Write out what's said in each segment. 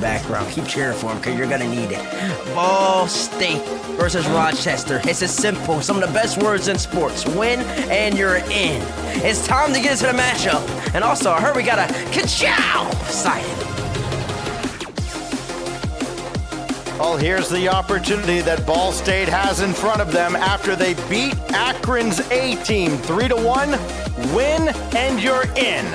background. Keep cheering for them because you're going to need it. Ball State versus Rochester. It's as simple. Some of the best words in sports. Win and you're in. It's time to get into the matchup. And also, I heard we got a ka-chow sighting. Well, here's the opportunity that Ball State has in front of them after they beat Akron's A-team 3-1. Win and you're in.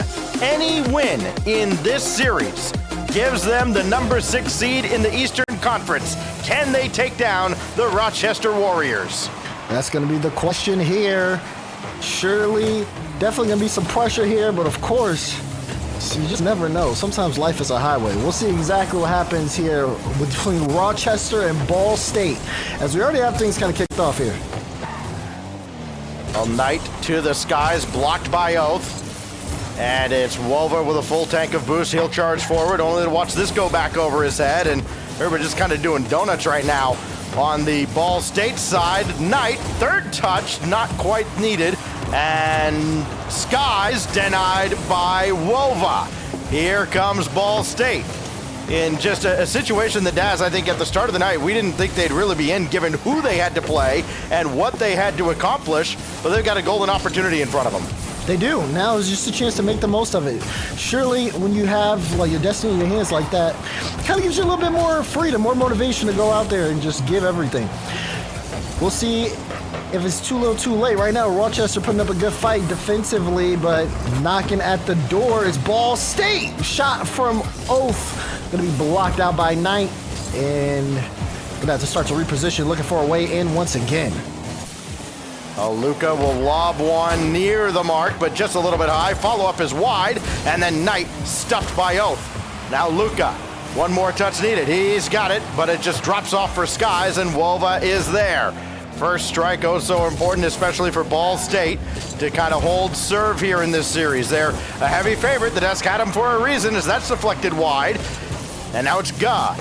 Any win in this series gives them the number 6 seed in the Eastern Conference. Can they take down the Rochester Warriors? That's going to be the question here. Surely, definitely going to be some pressure here, but of course, you just never know. Sometimes life is a highway. We'll see exactly what happens here between Rochester and Ball State, as we already have things kind of kicked off here. Well, Knight to the skies, blocked by Oath. And it's Wolva with a full tank of boost. He'll charge forward, only to watch this go back over his head. And everybody's just kind of doing donuts right now on the Ball State side. Knight, third touch, not quite needed. And Skies denied by Wolva. Here comes Ball State. In just a situation that, Daz, I think at the start of the night, we didn't think they'd really be in given who they had to play and what they had to accomplish. But they've got a golden opportunity in front of them. They do. Now is just a chance to make the most of it. Surely, when you have like your destiny in your hands like that, it kind of gives you a little bit more freedom, more motivation to go out there and just give everything. We'll see if it's too little too late. Right now, Rochester putting up a good fight defensively, but knocking at the door is Ball State. Shot from Oath. Going to be blocked out by Knight. And going to have to start to reposition, looking for a way in once again. Luca will lob one near the mark, but just a little bit high. Follow-up is wide, and then Knight stuffed by Oath. Now Luca, one more touch needed. He's got it, but it just drops off for Skies, and Wolva is there. First strike, oh so important, especially for Ball State, to kind of hold serve here in this series. They're a heavy favorite. The desk had him for a reason, as that's deflected wide. And now it's Ga.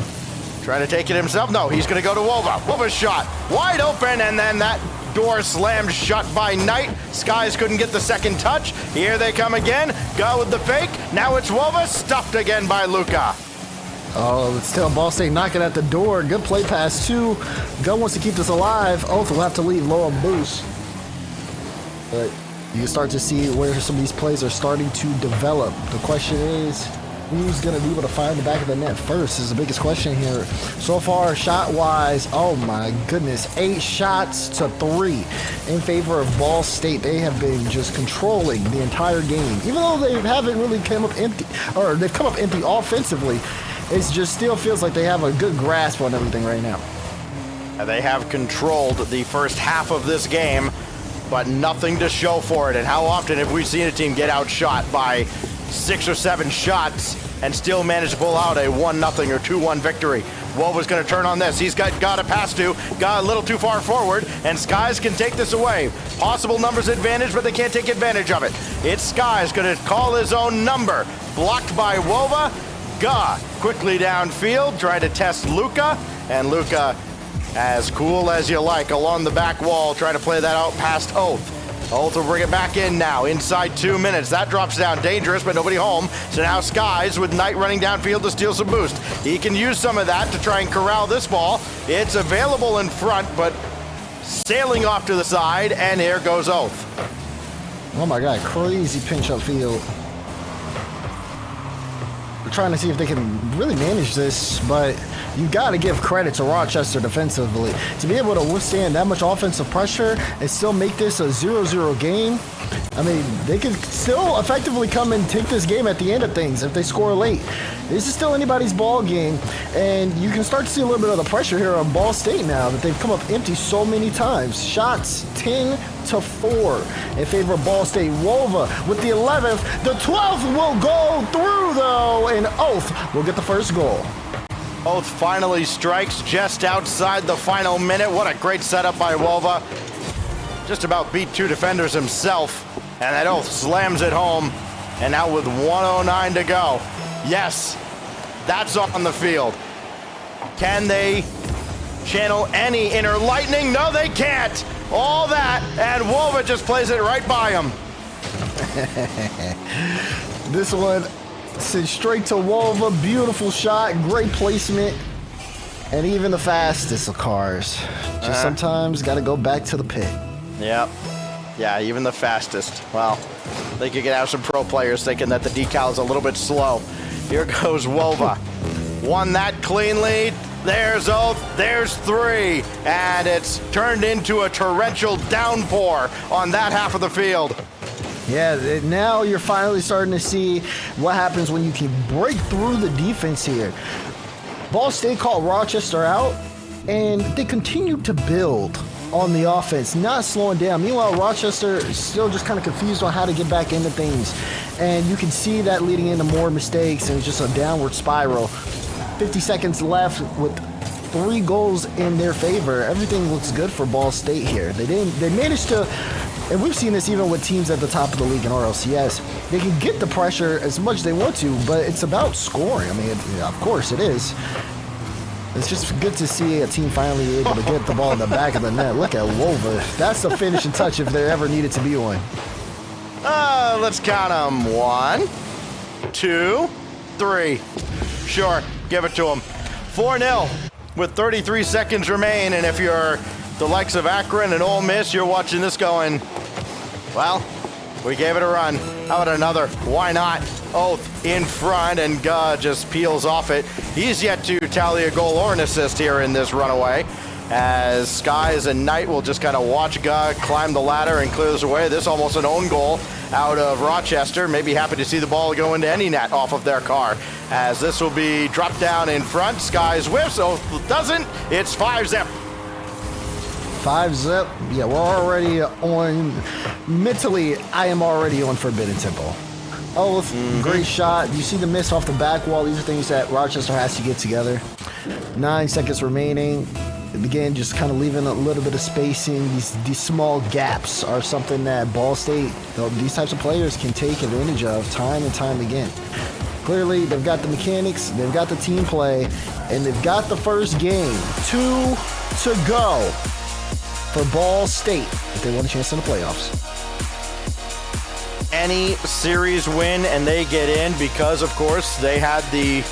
Trying to take it himself. No, he's going to go to Wolva. Wolva's shot wide open, and then that door slammed shut by Knight. Skies couldn't get the second touch. Here they come again. Ga with the fake. Now it's Wolva, stuffed again by Luca. Oh, it's still Ball State knocking at the door. Good play pass, too. Ga wants to keep this alive. Oath will have to leave low on boost. But you can start to see where some of these plays are starting to develop. The question is, who's going to be able to fire in the back of the net first is the biggest question here. So far, shot-wise, oh my goodness, 8 shots to 3 in favor of Ball State. They have been just controlling the entire game. Even though they haven't really come up empty, or they've come up empty offensively, it just still feels like they have a good grasp on everything right now. They have controlled the first half of this game, but nothing to show for it. And how often have we seen a team get outshot by 6 or 7 shots and still manage to pull out a 1-0 or 2-1 victory? Wolva's going to turn on this. He's got a pass to. Got a little too far forward, and Skies can take this away. Possible numbers advantage, but they can't take advantage of it. It's Skies going to call his own number. Blocked by Wolva. Ga quickly downfield, trying to test Luca, and Luca, as cool as you like, along the back wall, trying to play that out past Oath. Oath will bring it back in now, inside 2 minutes. That drops down, dangerous, but nobody home. So now Skies with Knight running downfield to steal some boost. He can use some of that to try and corral this ball. It's available in front, but sailing off to the side, and here goes Oath. Oh my God, crazy pinch up field. We're trying to see if they can really manage this, but you got to give credit to Rochester defensively. To be able to withstand that much offensive pressure and still make this a 0-0 game, I mean, they could still effectively come and take this game at the end of things if they score late. This is still anybody's ball game, and you can start to see a little bit of the pressure here on Ball State now that they've come up empty so many times. Shots 10-4 in favor of Ball State. Wolva with the 11th. The 12th will go through, though, and Oath will get the first goal. Oath finally strikes just outside the final minute. What a great setup by Wolva. Just about beat 2 defenders himself, and that Oath slams it home. And now with 1:09 to go, yes, that's on the field. Can they channel any inner lightning? No, they can't. All that, and Wolva just plays it right by him. This one, Sent straight to Wolva. Beautiful shot. Great placement. And even the fastest of cars. Just sometimes got to go back to the pit. Yep. Yeah, even the fastest. Well, they could have some pro players thinking that the decal is a little bit slow. Here goes Wolva. Won that cleanly. There's Oath. There's 3. And it's turned into a torrential downpour on that half of the field. Yeah, now you're finally starting to see what happens when you can break through the defense here. Ball State called Rochester out, and they continued to build on the offense, not slowing down. Meanwhile, Rochester is still just kind of confused on how to get back into things. And you can see that leading into more mistakes, and it's just a downward spiral. 50 seconds left with 3 goals in their favor. Everything looks good for Ball State here. They managed to, and we've seen this even with teams at the top of the league in RLCS, they can get the pressure as much as they want to, but it's about scoring. I mean, of course it is. It's just good to see a team finally able to get the ball in the back of the net. Look at Wolva. That's the finishing touch if there ever needed to be one. Let's count them. 1, 2, 3. Sure, give it to them. 4-0 with 33 seconds remain, and if you're the likes of Akron and Ole Miss, you're watching this going, well, we gave it a run. How about another? Why not? Oath in front, and just peels off it. He's yet to tally a goal or an assist here in this runaway, as Skies and Knight will just kind of watch Guh climb the ladder and clear this away. This almost an own goal out of Rochester. Maybe happy to see the ball go into any net off of their car, as this will be dropped down in front. Skies whiffs, Oath doesn't. It's 5-0. 5-0. Yeah, we're already on. Mentally, I am already on Forbidden Temple. Oath, great shot. You see the miss off the back wall. These are things that Rochester has to get together. 9 seconds remaining. Again, just kind of leaving a little bit of spacing. These small gaps are something that Ball State, these types of players can take advantage of time and time again. Clearly, they've got the mechanics, they've got the team play, and they've got the first game. 2 to go for Ball State if they want a chance in the playoffs. Any series win and they get in, because of course they had they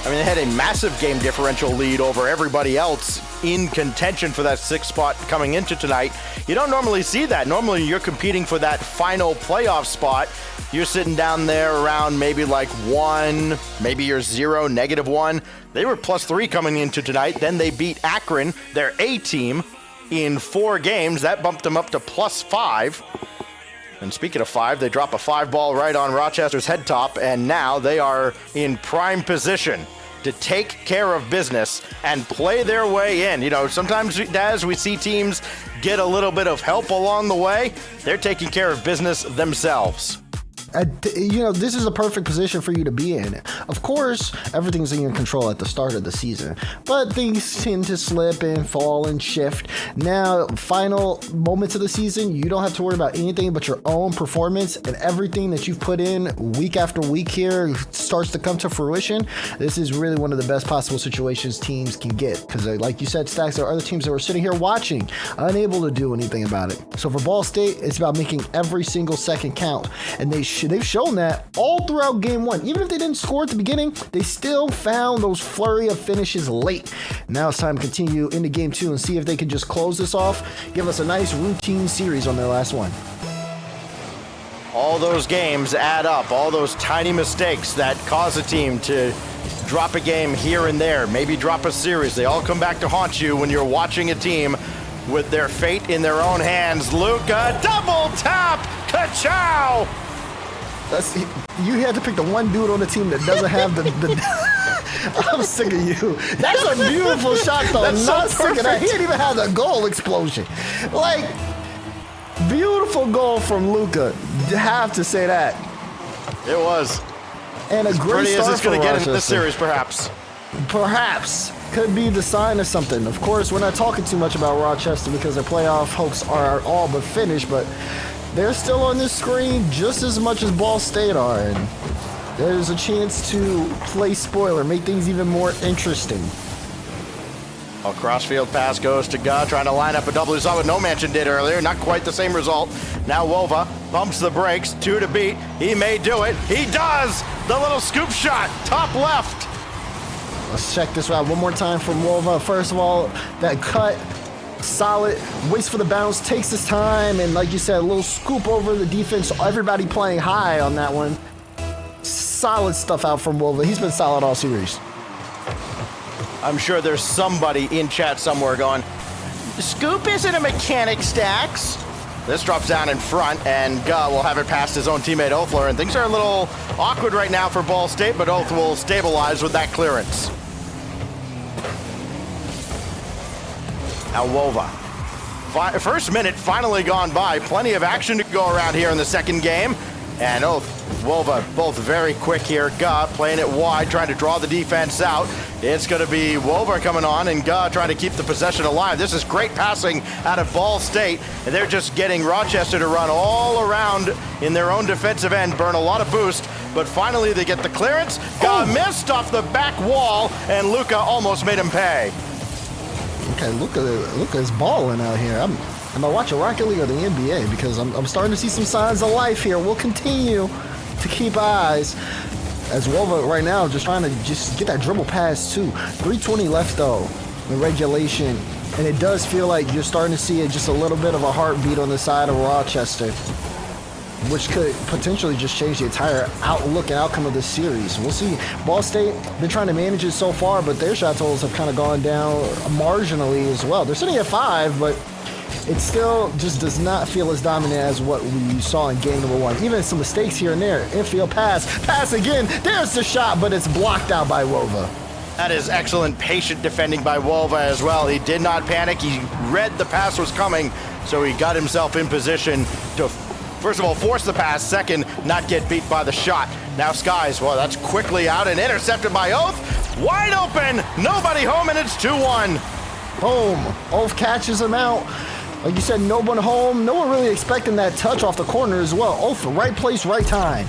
had a massive game differential lead over everybody else in contention for that 6th spot coming into tonight. You don't normally see that. Normally you're competing for that final playoff spot. You're sitting down there around maybe like 1, maybe you're 0, -1. They were +3 coming into tonight. Then they beat Akron, their A team, in 4 games. That bumped them up to +5. And speaking of 5, they drop a 5 ball right on Rochester's head top, and now they are in prime position to take care of business and play their way in. You know, sometimes, as we see teams get a little bit of help along the way, they're taking care of business themselves. This is a perfect position for you to be in. Of course, everything's in your control at the start of the season, but things tend to slip and fall and shift. Now, final moments of the season, you don't have to worry about anything but your own performance, and everything that you've put in week after week here starts to come to fruition. This is really one of the best possible situations teams can get, because like you said, Stacks, there are other teams that were sitting here watching, unable to do anything about it. So for Ball State, it's about making every single second count, and they've shown that all throughout game 1. Even if they didn't score at the beginning, they still found those flurry of finishes late. Now it's time to continue into game 2 and see if they can just close this off, give us a nice routine series on their last one. All those games add up, all those tiny mistakes that cause a team to drop a game here and there, maybe drop a series. They all come back to haunt you when you're watching a team with their fate in their own hands. Luka, double tap, ka-chow! You had to pick the one dude on the team that doesn't have the I'm sick of you. That's a beautiful shot, though. That's not so sick of that. He didn't even have the goal explosion. Like, beautiful goal from Luka. Have to say that. It was. And a great pretty start as it's going for to get Rochester. into the series, perhaps. Perhaps. Could be the sign of something. Of course, we're not talking too much about Rochester because their playoff hopes are all but finished, but they're still on this screen just as much as Ball State are, and there's a chance to play spoiler, make things even more interesting. A crossfield pass goes to Guh, trying to line up a double. You saw what No Mansion did earlier. Not quite the same result. Now Wolva bumps the brakes. 2 to beat. He may do it. He does! The little scoop shot, top left. Let's check this out one more time from Wolva. First of all, that cut, solid, waits for the bounce, takes his time, and like you said, a little scoop over the defense. Everybody playing high on that one. Solid stuff out from Wolva. He's been solid all series. I'm sure there's somebody in chat somewhere going, scoop isn't a mechanic, Stacks. This drops down in front, and Guh will have it past his own teammate Oathler, and things are a little awkward right now for Ball State, but Oath will stabilize with that clearance. Now Wova. First minute finally gone by. Plenty of action to go around here in the second game. And Oath, Wova, both very quick here. Guh playing it wide, trying to draw the defense out. It's going to be Wova coming on, and Guh trying to keep the possession alive. This is great passing out of Ball State. And they're just getting Rochester to run all around in their own defensive end, burn a lot of boost. But finally they get the clearance. Guh missed off the back wall, and Luca almost made him pay. Okay, Luca is balling out here. Am I watching Rocket League or the NBA? Because I'm starting to see some signs of life here. We'll continue to keep eyes as Wolva right now just trying to just get that dribble pass too. 3:20 left though in regulation, and it does feel like you're starting to see just a little bit of a heartbeat on the side of Rochester, which could potentially just change the entire outlook and outcome of this series. We'll see. Ball State been trying to manage it so far, but their shot totals have kind of gone down marginally as well. They're sitting at 5, but it still just does not feel as dominant as what we saw in game number 1. Even some mistakes here and there. Infield pass again. There's the shot, but it's blocked out by Wova. That is excellent patient defending by Wolva as well. He did not panic. He read the pass was coming, so he got himself in position to, first of all, force the pass. Second, not get beat by the shot. Now Skies, well, that's quickly out and intercepted by Oath. Wide open, nobody home, and it's 2-1. Boom. Oath catches him out. Like you said, no one home. No one really expecting that touch off the corner as well. Oath, right place, right time.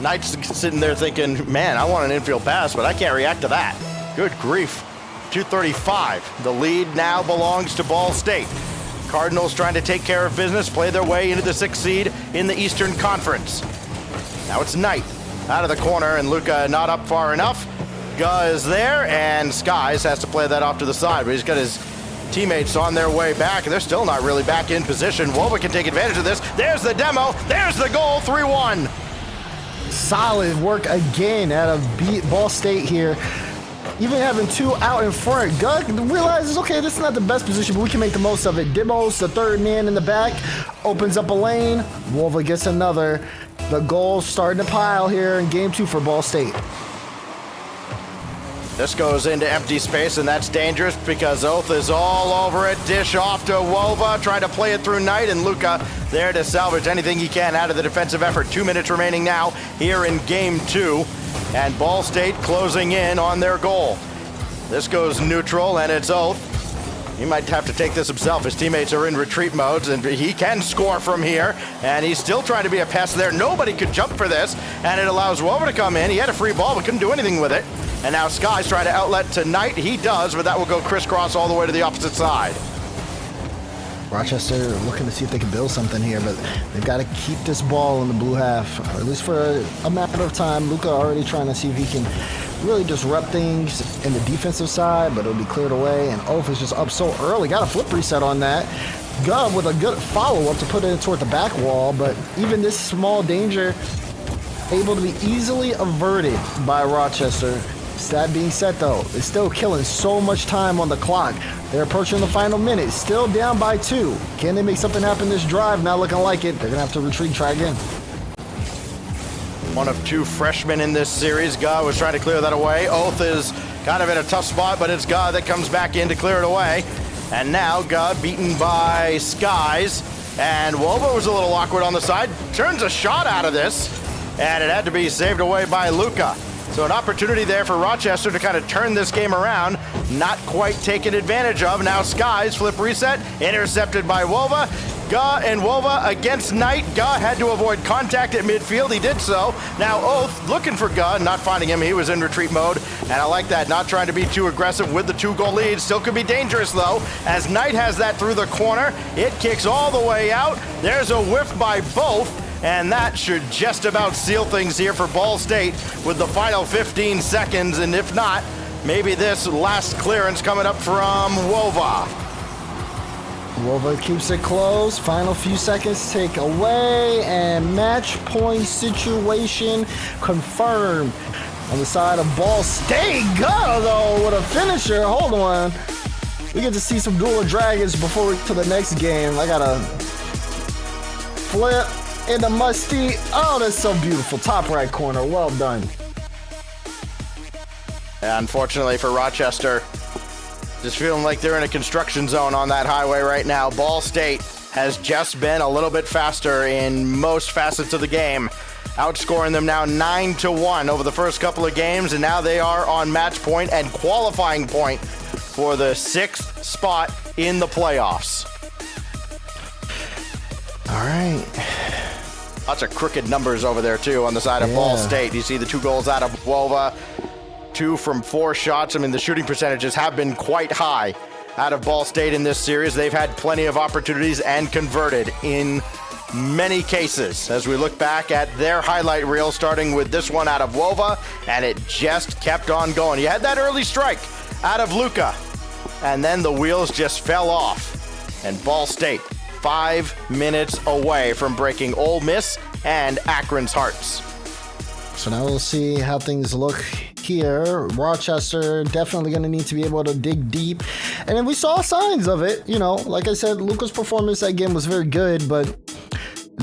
Knight's sitting there thinking, man, I want an infield pass, but I can't react to that. Good grief. 2:35. The lead now belongs to Ball State. Cardinals trying to take care of business, play their way into the 6th seed in the Eastern Conference. Now it's Knight out of the corner, and Luca not up far enough. Guh is there, and Skies has to play that off to the side, but he's got his teammates on their way back, and they're still not really back in position. Wova can take advantage of this. There's the demo. There's the goal, 3-1. Solid work again out of Ball State here. Even having 2 out in front, Guh realizes, okay, this is not the best position, but we can make the most of it. Demos, the third man in the back, opens up a lane. Wolva gets another. The goals starting to pile here in game 2 for Ball State. This goes into empty space, and that's dangerous because Oath is all over it. Dish off to Wova, trying to play it through Knight, and Luca there to salvage anything he can out of the defensive effort. 2 minutes remaining now here in game 2, and Ball State closing in on their goal. This goes neutral, and it's Oath. He might have to take this himself. His teammates are in retreat modes, and he can score from here, and he's still trying to be a pest there. Nobody could jump for this, and it allows Wova to come in. He had a free ball, but couldn't do anything with it. And now Skies trying to outlet to Knight. He does, but that will go crisscross all the way to the opposite side. Rochester looking to see if they can build something here, but they've got to keep this ball in the blue half, or at least for a matter of time. Luca already trying to see if he can really disrupt things in the defensive side, but it'll be cleared away, and Oath is just up so early. Got a flip reset on that. Guh with a good follow-up to put it toward the back wall, but even this small danger able to be easily averted by Rochester. That being said, though, it's still killing so much time on the clock. They're approaching the final minute, still down by 2. Can they make something happen this drive? Not looking like it. They're going to have to retreat, try again. One of 2 freshmen in this series. Guh was trying to clear that away. Oath is kind of in a tough spot, but it's Guh that comes back in to clear it away. And now Guh beaten by Skies. And Wova was a little awkward on the side. Turns a shot out of this, and it had to be saved away by Luca. So an opportunity there for Rochester to kind of turn this game around. Not quite taken advantage of. Now Skies, flip reset, intercepted by Wova. Guh and Wova against Knight. Guh had to avoid contact at midfield. He did so. Now Oath looking for Guh, not finding him. He was in retreat mode. And I like that, not trying to be too aggressive with the 2-goal lead. Still could be dangerous though, as Knight has that through the corner. It kicks all the way out. There's a whiff by both. And that should just about seal things here for Ball State with the final 15 seconds. And if not, maybe this last clearance coming up from Wova. Wova keeps it close. Final few seconds take away, and match point situation confirmed on the side of Ball State. Go though with a finisher. Hold on. We get to see some Duel of Dragons before we get to the next game. I gotta flip into Musty. Oh, that's so beautiful. Top right corner. Well done. Unfortunately for Rochester, just feeling like they're in a construction zone on that highway right now. Ball State has just been a little bit faster in most facets of the game, outscoring them now 9-1 over the first couple of games, and now they are on match point and qualifying point for the 6th spot in the playoffs. All right. Lots of crooked numbers over there, too, on the side of Ball State. You see the 2 goals out of Wova, 2 from 4 shots. I mean, the shooting percentages have been quite high out of Ball State in this series. They've had plenty of opportunities and converted in many cases. As we look back at their highlight reel, starting with this one out of Wova, and it just kept on going. You had that early strike out of Luca, and then the wheels just fell off. And Ball State 5 minutes away from breaking Ole Miss and Akron's hearts. So now we'll see how things look here. Rochester definitely going to need to be able to dig deep. And then we saw signs of it. You know, like I said, Luca's performance that game was very good, but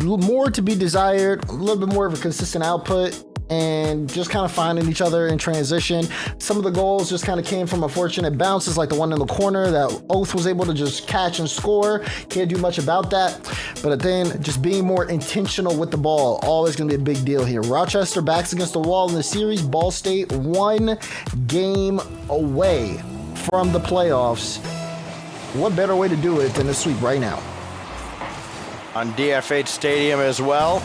more to be desired, a little bit more of a consistent output, and just kind of finding each other in transition. Some of the goals just kind of came from unfortunate bounces, like the one in the corner that Oath was able to just catch and score. Can't do much about that. But then just being more intentional with the ball, always going to be a big deal here. Rochester backs against the wall in the series. Ball State 1 game away from the playoffs. What better way to do it than to sweep right now? On DFH Stadium as well,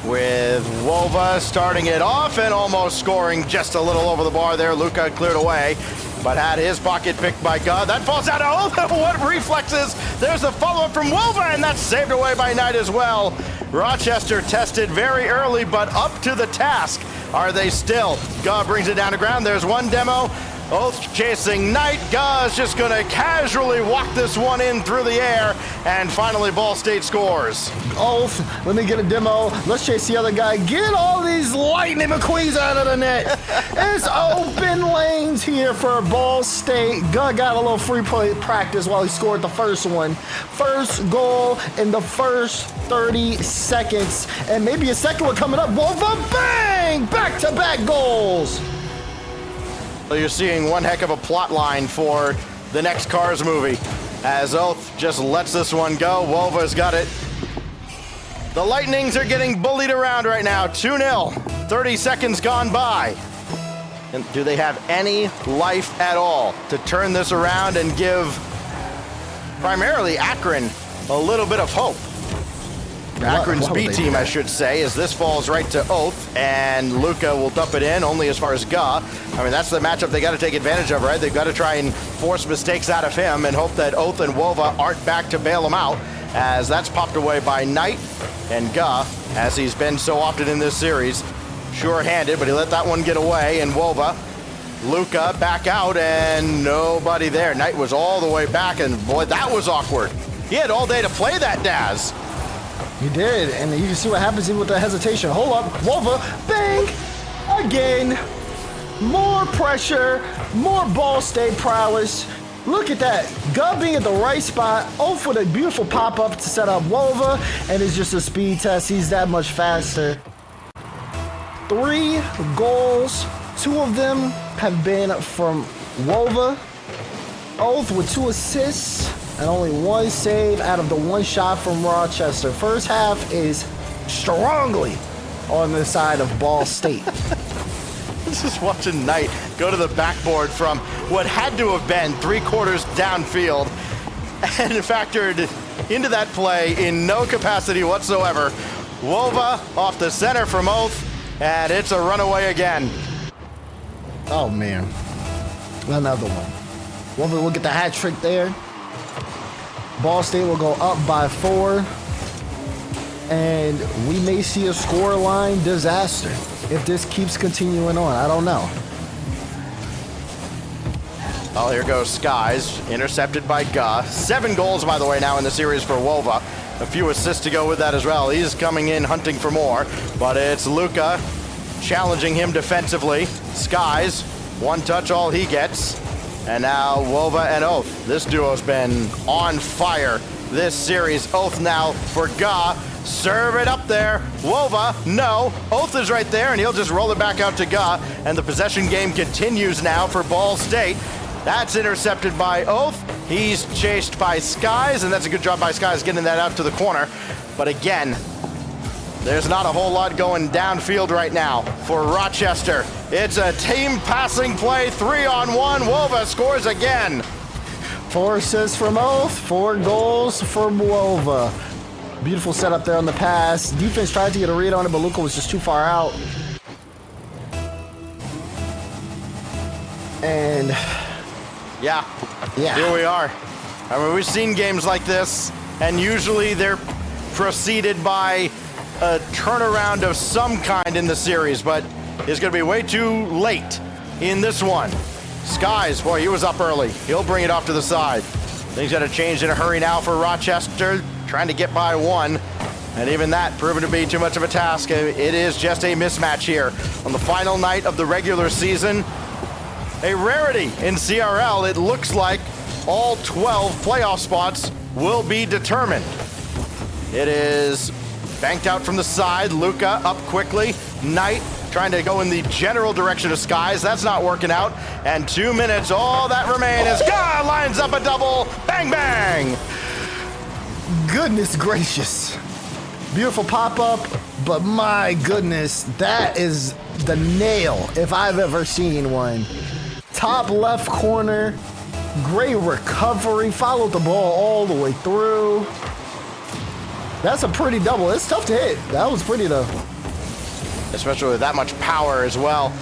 with Wova starting it off and almost scoring just a little over the bar there. Luca cleared away, but had his pocket picked by God. That falls out of Wova. What reflexes? There's the follow-up from Wova, and that's saved away by Knight as well. Rochester tested very early, but up to the task are they still. God brings it down to ground. There's one demo. Oath chasing Knight. Guz just going to casually walk this one in through the air, and finally Ball State scores. Oath, let me get a demo. Let's chase the other guy. Get all these lightning McQueens out of the net. It's open lanes here for Ball State. Guz got a little free play practice while he scored the first one. First goal in the first 30 seconds, and maybe a second one coming up. Wova, bang! Back-to-back goals. So you're seeing one heck of a plot line for the next Cars movie, as Oath just lets this one go. Wova's got it. The Lightnings are getting bullied around right now. 2-0, 30 seconds gone by. And do they have any life at all to turn this around and give primarily Akron a little bit of hope? Akron's B team, I should say, as this falls right to Oath, and Luca will dump it in only as far as Ga. I mean, that's the matchup they got to take advantage of, right? They've got to try and force mistakes out of him and hope that Oath and Wova aren't back to bail him out, as that's popped away by Knight, and Ga, as he's been so often in this series, sure-handed, but he let that one get away, and Wova, Luca back out, and nobody there. Knight was all the way back, and boy, that was awkward. He had all day to play that, Daz. He did, and you can see what happens even with the hesitation. Hold up, Wova, bang, again. More pressure, more Ball State prowess. Look at that, Gub being at the right spot. Oath with a beautiful pop-up to set up Wova, and it's just a speed test. He's that much faster. 3 goals, 2 of them have been from Wova. Oath with 2 assists. And only 1 save out of the 1 shot from Rochester. First half is strongly on the side of Ball State. Just watching Knight go to the backboard from what had to have been 3/4 downfield and factored into that play in no capacity whatsoever. Wova off the center from Oath, and it's a runaway again. Oh, man. Another one. Wova will get the hat trick there. Ball State will go up by 4. and we may see a scoreline disaster if this keeps continuing on. I don't know. Well, here goes Skies, intercepted by Ga. 7 goals, by the way, now in the series for Wova. A few assists to go with that as well. He's coming in hunting for more, but it's Luca challenging him defensively. Skies, 1 touch all he gets. And now Wova and Oath. This duo's been on fire this series. Oath now for Ga. Serve it up there. Wova, no. Oath is right there, and he'll just roll it back out to Ga. And the possession game continues now for Ball State. That's intercepted by Oath. He's chased by Skies, and that's a good job by Skies getting that out to the corner. But again, there's not a whole lot going downfield right now for Rochester. It's a team passing play, 3-on-1. Wova scores again. 4 assists from Oath, 4 goals for Wova. Beautiful setup there on the pass. Defense tried to get a read on it, but Luca was just too far out. And yeah, yeah, here we are. I mean, we've seen games like this, and usually they're preceded by a turnaround of some kind in the series, but it's going to be way too late in this one. Skies, boy, he was up early. He'll bring it off to the side. Things got to change in a hurry now for Rochester, trying to get by 1. And even that proven to be too much of a task. It is just a mismatch here on the final night of the regular season. A rarity in CRL. It looks like all 12 playoff spots will be determined. It is banked out from the side. Luca up quickly. Knight trying to go in the general direction of Skies. That's not working out. And 2 minutes, all that remain is God lines up a double. Bang, bang. Goodness gracious. Beautiful pop-up, but my goodness, that is the nail if I've ever seen one. Top left corner, great recovery, followed the ball all the way through. That's a pretty double. It's tough to hit. That was pretty though. Especially with that much power as well,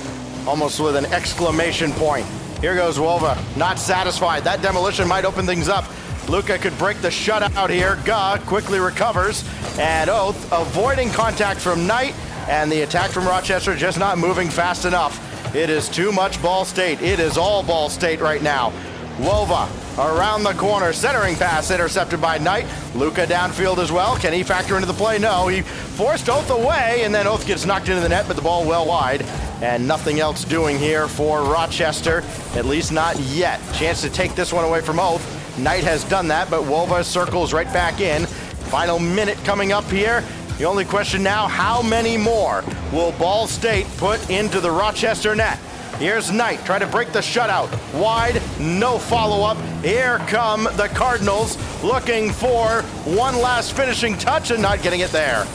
almost with an exclamation point. Here goes Wova, not satisfied. That demolition might open things up. Luca could break the shutout here. Ga quickly recovers, and Oath avoiding contact from Knight, and the attack from Rochester just not moving fast enough. It is too much Ball State. It is all Ball State right now. Wova around the corner, centering pass intercepted by Knight. Luca downfield as well. Can he factor into the play? No, he forced Oath away, and then Oath gets knocked into the net, but the ball well wide. And nothing else doing here for Rochester, at least not yet. Chance to take this one away from Oath. Knight has done that, but Wova circles right back in. Final minute coming up here. The only question now, how many more will Ball State put into the Rochester net? Here's Knight, try to break the shutout. Wide, no follow-up. Here come the Cardinals, looking for one last finishing touch and not getting it there.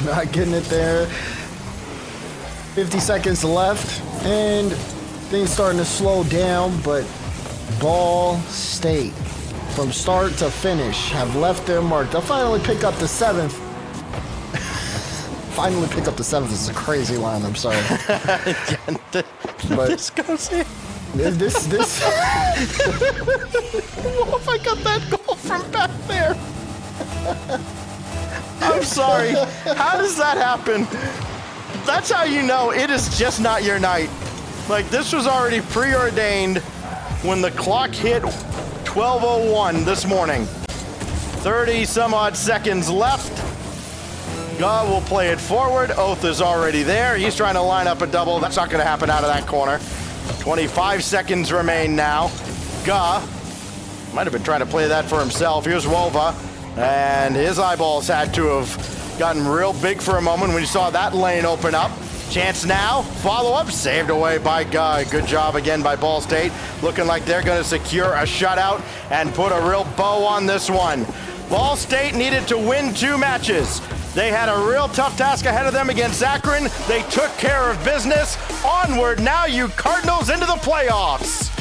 Not getting it there. 50 seconds left, and things starting to slow down, but Ball State, from start to finish, have left their mark. They'll finally pick up the 7th. Finally pick up the 7th is a crazy line, I'm sorry. But this goes in. This. Wolf, I got that goal from back there. I'm sorry. How does that happen? That's how you know it is just not your night. Like, this was already preordained when the clock hit 12:01 this morning. 30 some odd seconds left. Ga will play it forward. Oath is already there. He's trying to line up a double. That's not going to happen out of that corner. 25 seconds remain now. Ga might have been trying to play that for himself. Here's Wova, and his eyeballs had to have gotten real big for a moment when he saw that lane open up. Chance now, follow-up, saved away by Ga. Good job again by Ball State. Looking like they're going to secure a shutout and put a real bow on this one. Ball State needed to win 2 matches. They had a real tough task ahead of them against Akron. They took care of business. Onward now, you Cardinals, into the playoffs.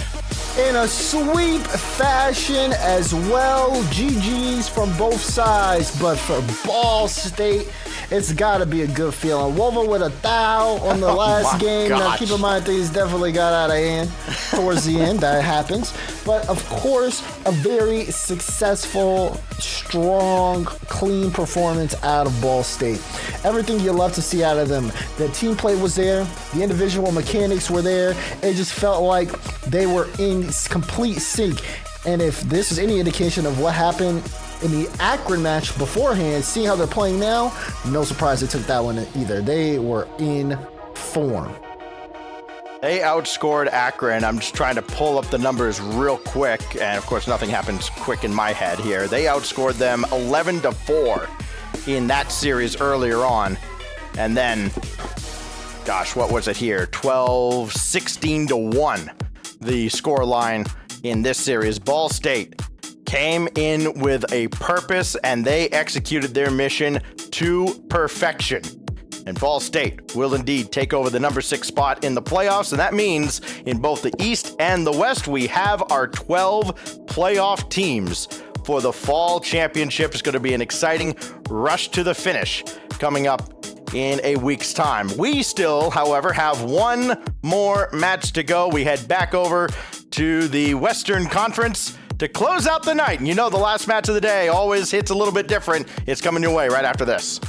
In a sweep fashion as well. GG's from both sides, but for Ball State, it's got to be a good feeling. Wova with a thou on the last game. Now, keep in mind, things definitely got out of hand towards the end. That happens. But, of course, a very successful, strong, clean performance out of Ball State. Everything you love to see out of them. The team play was there. The individual mechanics were there. It just felt like they were in complete sync. And if this is any indication of what happened in the Akron match beforehand, seeing how they're playing now, no surprise they took that one either. They were in form. They outscored Akron. I'm just trying to pull up the numbers real quick. And, of course, nothing happens quick in my head here. They outscored them 11-4 in that series earlier on. And then, gosh, what was it here? 16-1, the score line in this series. Ball State came in with a purpose, and they executed their mission to perfection. And Ball State will indeed take over the number 6 spot in the playoffs, and that means in both the East and the West, we have our 12 playoff teams for the Fall Championship. It's going to be an exciting rush to the finish coming up in a week's time. We still, however, have one more match to go. We head back over to the Western Conference to close out the night. And you know the last match of the day always hits a little bit different. It's coming your way right after this.